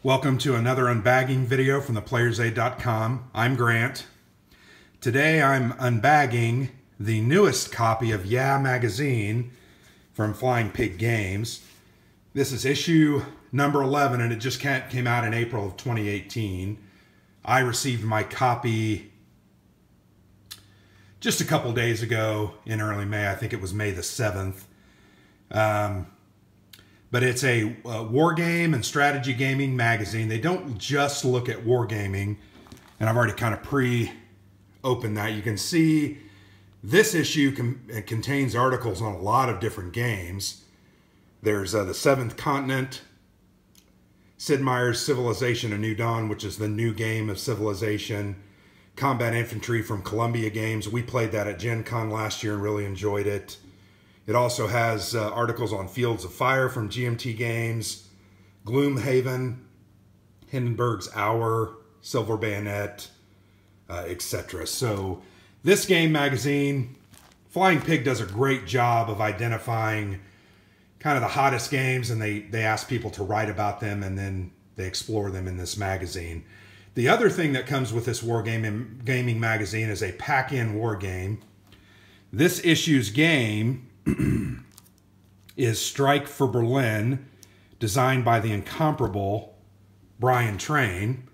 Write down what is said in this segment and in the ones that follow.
Welcome to another unbagging video from theplayersaid.com. I'm Grant. Today I'm unbagging the newest copy of YAAH magazine from Flying Pig Games. This is issue number 11 and it just came out in April of 2018. I received my copy just a couple days ago in early May. I think it was May the 7th. But it's a war game and strategy gaming magazine. They don't just look at wargaming, and I've already kind of pre-opened that. You can see this issue contains articles on a lot of different games. There's the Seventh Continent, Sid Meier's Civilization: A New Dawn, which is the new game of Civilization, Combat Infantry from Columbia Games. We played that at Gen Con last year and really enjoyed it. It also has articles on Fields of Fire from GMT Games, Gloomhaven, Hindenburg's Hour, Silver Bayonet, etc. So this game magazine, Flying Pig does a great job of identifying kind of the hottest games, and they ask people to write about them, and then they explore them in this magazine. The other thing that comes with this gaming magazine is a pack-in war game. This issue's game is Strike for Berlin, designed by the incomparable Brian Train,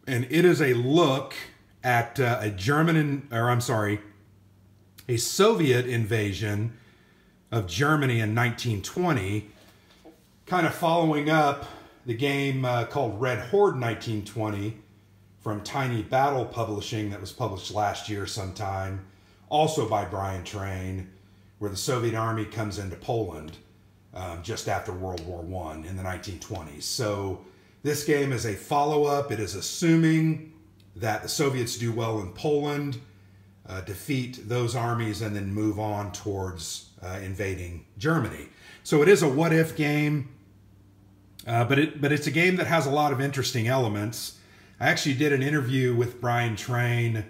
and it is a look at a Soviet invasion of Germany in 1920, kind of following up the game called Red Horde 1920 from Tiny Battle Publishing that was published last year sometime, also by Brian Train, where the Soviet army comes into Poland just after World War I in the 1920s. So this game is a follow-up. It is assuming that the Soviets do well in Poland, defeat those armies, and then move on towards invading Germany. So it is a what-if game, but it's a game that has a lot of interesting elements. I actually did an interview with Brian Train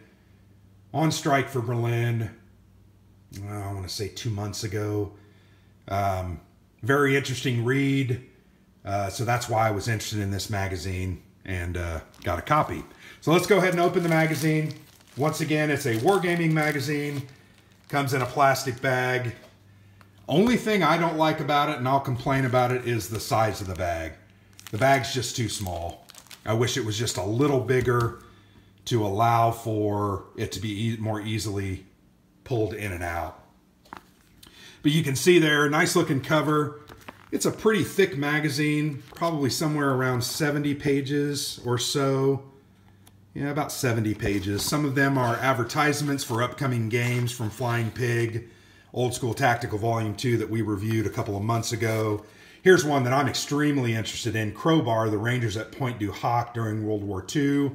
on Strike for Berlin, I want to say 2 months ago. Very interesting read. So that's why I was interested in this magazine and got a copy. So let's go ahead and open the magazine. Once again, it's a wargaming magazine. Comes in a plastic bag. Only thing I don't like about it, and I'll complain about it, is the size of the bag. The bag's just too small. I wish it was just a little bigger to allow for it to be more easily pulled in and out. But you can see there, nice looking cover. It's a pretty thick magazine, probably somewhere around 70 pages or so. Yeah, about 70 pages. Some of them are advertisements for upcoming games from Flying Pig, Old School Tactical Volume 2 that we reviewed a couple of months ago. Here's one that I'm extremely interested in, Crowbar, the Rangers at Point du Hoc during World War II,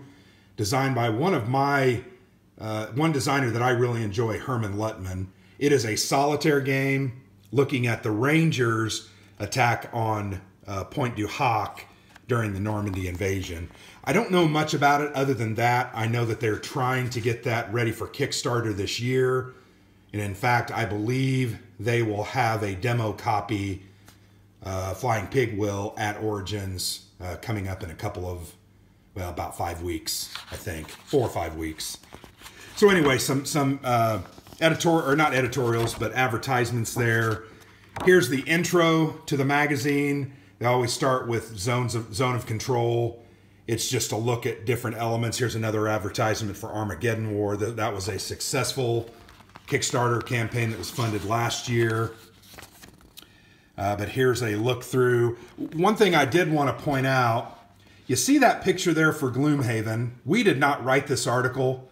designed by one designer that I really enjoy, Herman Luttman. It is a solitaire game looking at the Rangers' attack on Point du Hoc during the Normandy invasion. I don't know much about it other than that. I know that they're trying to get that ready for Kickstarter this year. And in fact, I believe they will have a demo copy, Flying Pig will, at Origins coming up in a couple of, well, about 5 weeks, I think. 4 or 5 weeks. So anyway, some not editorials, but advertisements there. Here's the intro to the magazine. They always start with Zone of Control. It's just a look at different elements. Here's another advertisement for Armageddon War. That was a successful Kickstarter campaign that was funded last year. But here's a look through. One thing I did want to point out, you see that picture there for Gloomhaven? We did not write this article,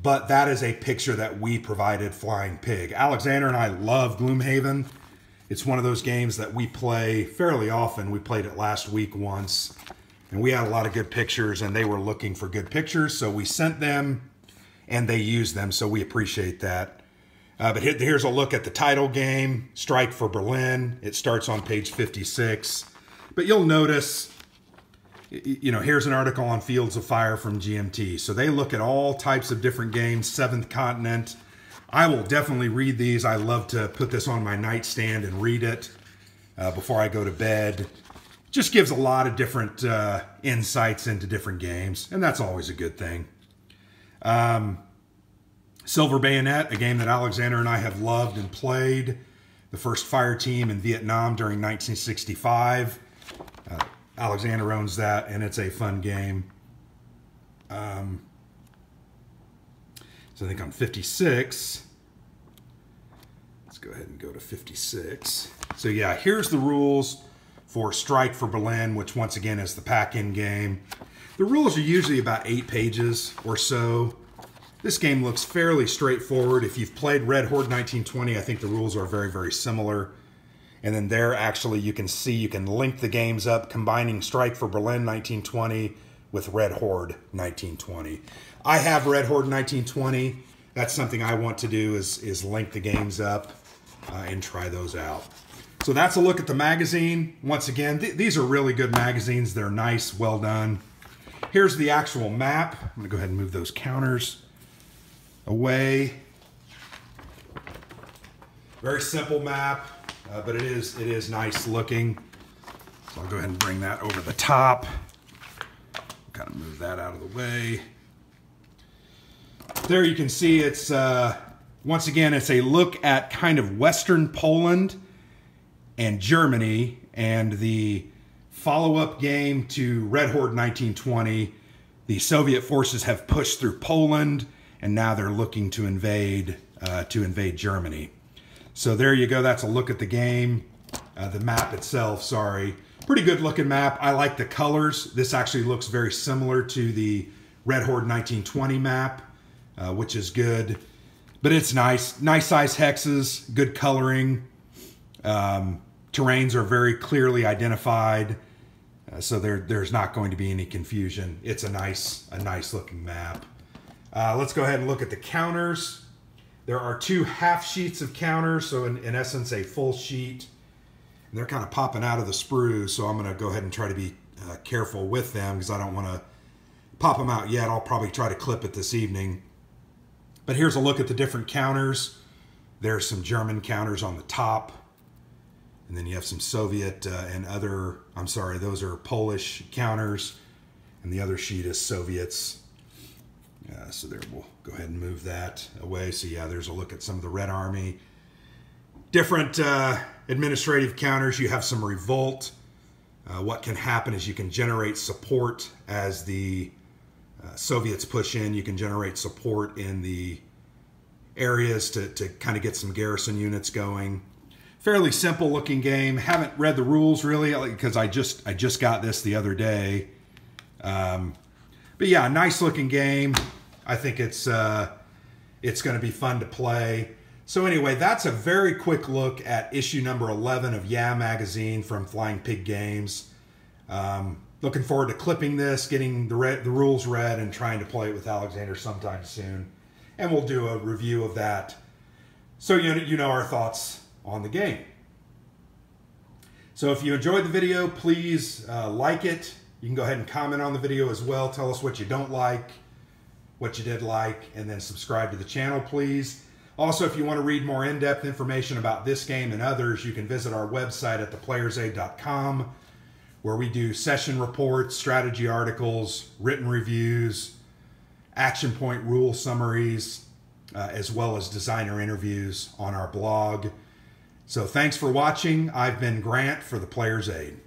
but that is a picture that we provided Flying Pig. Alexander and I love Gloomhaven. It's one of those games that we play fairly often. We played it last week once, and we had a lot of good pictures, and they were looking for good pictures, so we sent them, and they used them, so we appreciate that. But here's a look at the title game, Strike for Berlin. It starts on page 56. But you'll notice, you know, here's an article on Fields of Fire from GMT. So they look at all types of different games, Seventh Continent. I will definitely read these. I love to put this on my nightstand and read it before I go to bed. Just gives a lot of different insights into different games, and that's always a good thing. Silver Bayonet, a game that Alexander and I have loved and played. The first fire team in Vietnam during 1965. Alexander owns that, and it's a fun game. So I think on 56, let's go ahead and go to 56. So yeah, here's the rules for Strike for Berlin, which once again is the pack-in game. The rules are usually about 8 pages or so. This game looks fairly straightforward. If you've played Red Horde 1920, I think the rules are very, very similar. And then there, actually, you can see, you can link the games up, combining Strike for Berlin 1920 with Red Horde 1920. I have Red Horde 1920. That's something I want to do is link the games up and try those out. So that's a look at the magazine. Once again, these are really good magazines. They're nice, well done. Here's the actual map. I'm going to go ahead and move those counters away. Very simple map, but it is nice looking. So I'll go ahead and bring that over the top. Kind of move that out of the way. There you can see it's, once again, it's a look at kind of Western Poland and Germany, and the follow-up game to Red Horde 1920. The Soviet forces have pushed through Poland, and now they're looking to invade Germany. So there you go. That's a look at the game. The map itself, sorry. Pretty good looking map. I like the colors. This actually looks very similar to the Red Horde 1920 map, which is good. But it's nice. Nice size hexes, good coloring. Terrains are very clearly identified. So there's not going to be any confusion. It's a nice looking map. Let's go ahead and look at the counters. There are 2 half sheets of counters, so in essence a full sheet. And they're kind of popping out of the sprues, so I'm going to go ahead and try to be careful with them because I don't want to pop them out yet. I'll probably try to clip it this evening. But here's a look at the different counters. There's some German counters on the top. And then you have some Soviet and other, I'm sorry, those are Polish counters. And the other sheet is Soviets. So there, we'll go ahead and move that away. So yeah, there's a look at some of the Red Army. Different administrative counters. You have some revolt. What can happen is you can generate support as the Soviets push in. You can generate support in the areas to kind of get some garrison units going. Fairly simple looking game. Haven't read the rules really because I just got this the other day. But yeah, nice looking game. I think it's going to be fun to play. So anyway, that's a very quick look at issue number 11 of YAAH magazine from Flying Pig Games. Looking forward to clipping this, getting the rules read, and trying to play it with Alexander sometime soon. And we'll do a review of that, so you know our thoughts on the game. So if you enjoyed the video, please like it. You can go ahead and comment on the video as well. Tell us what you don't like, what you did like, and then subscribe to the channel, please. Also, if you want to read more in-depth information about this game and others, you can visit our website at theplayersaid.com, where we do session reports, strategy articles, written reviews, action point rule summaries, as well as designer interviews on our blog. So thanks for watching. I've been Grant for The Player's Aid.